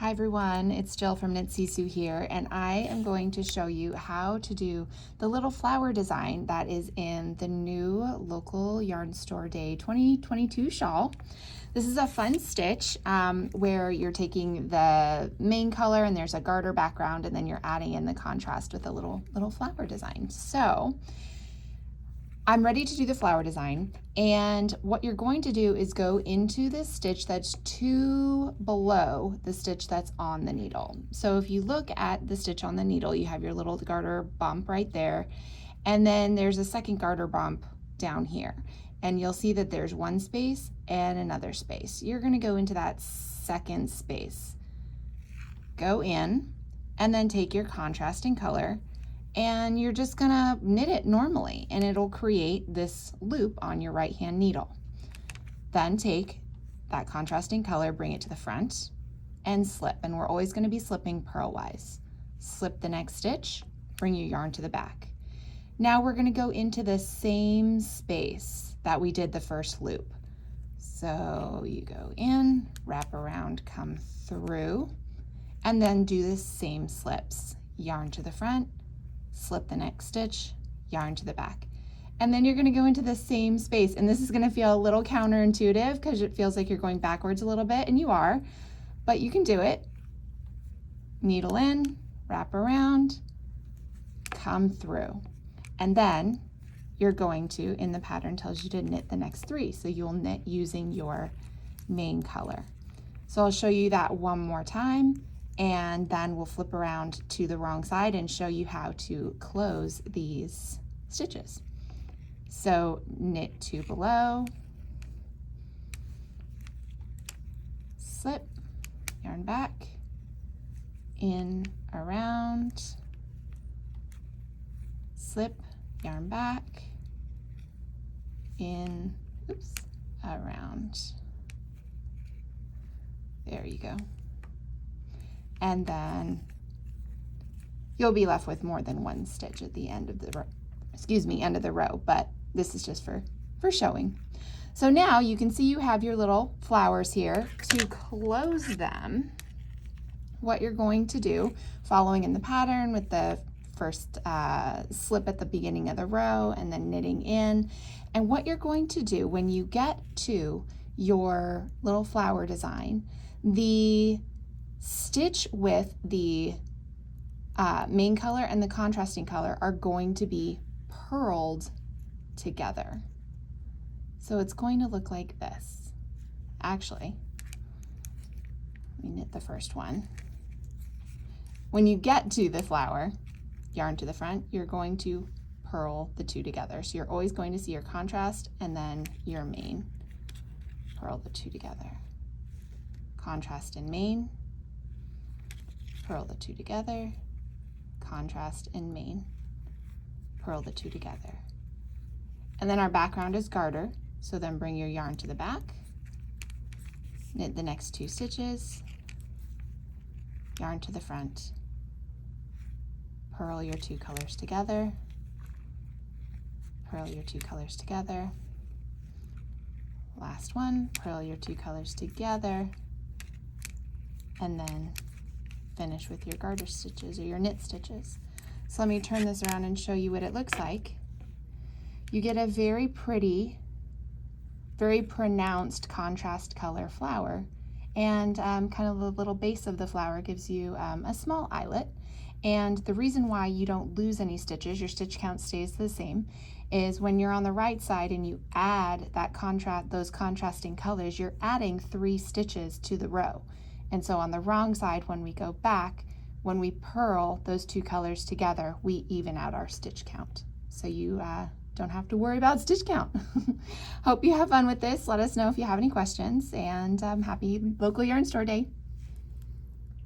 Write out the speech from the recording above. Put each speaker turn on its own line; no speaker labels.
Hi everyone, it's Jill from Knit Sisu here, and I am going to show you how to do the little flower design that is in the new local yarn store day 2022 shawl. This is a fun stitch where you're taking the main color and there's a garter background, and then you're adding in the contrast with a little flower design. So I'm ready to do the flower design, and what you're going to do is go into this stitch that's two below the stitch that's on the needle. So if you look at the stitch on the needle, you have your little garter bump right there, and then there's a second garter bump down here, and you'll see that there's one space and another space. You're going to go into that second space, go in, and then take your contrasting color, and you're just gonna knit it normally, and it'll create this loop on your right hand needle. Then take that contrasting color, bring it to the front and slip, and we're always going to be slipping purlwise. Slip the next stitch, bring your yarn to the back. Now we're going to go into the same space that we did the first loop. So you go in, wrap around, come through, and then do the same slips. Yarn to the front, slip the next stitch, yarn to the back. And then you're going to go into the same space, and this is going to feel a little counterintuitive because it feels like you're going backwards a little bit, and you are, but you can do it. Needle in, wrap around, come through, and then you're going to, in the pattern tells you to knit the next three, so you'll knit using your main color. So I'll show you that one more time, and then we'll flip around to the wrong side and show you how to close these stitches. So knit two below, slip, yarn back, in, around, slip, yarn back, in, oops, around. There you go. And then you'll be left with more than one stitch at the end of the row, end of the row, but this is just for showing. So now you can see you have your little flowers here. To close them, what you're going to do, following in the pattern with the first slip at the beginning of the row and then knitting in, and what you're going to do when you get to your little flower design, the stitch with the main color and the contrasting color are going to be purled together. So it's going to look like this. Actually, let me knit the first one. When you get to the flower, yarn to the front, you're going to purl the two together. So you're always going to see your contrast and then your main. Purl the two together. Contrast and main. Purl the two together, contrast and main, purl the two together. And then our background is garter, so then bring your yarn to the back, knit the next two stitches, yarn to the front, purl your two colors together, purl your two colors together, last one, purl your two colors together, and then finish with your garter stitches or your knit stitches. So let me turn this around and show you what it looks like. You get a very pretty, very pronounced contrast color flower, and kind of the little base of the flower gives you a small eyelet. And the reason why you don't lose any stitches, your stitch count stays the same, is when you're on the right side and you add that those contrasting colors, you're adding 3 stitches to the row. And so on the wrong side, when we go back, when we purl those two colors together, we even out our stitch count. So you don't have to worry about stitch count. Hope you have fun with this. Let us know if you have any questions, and happy local yarn store day.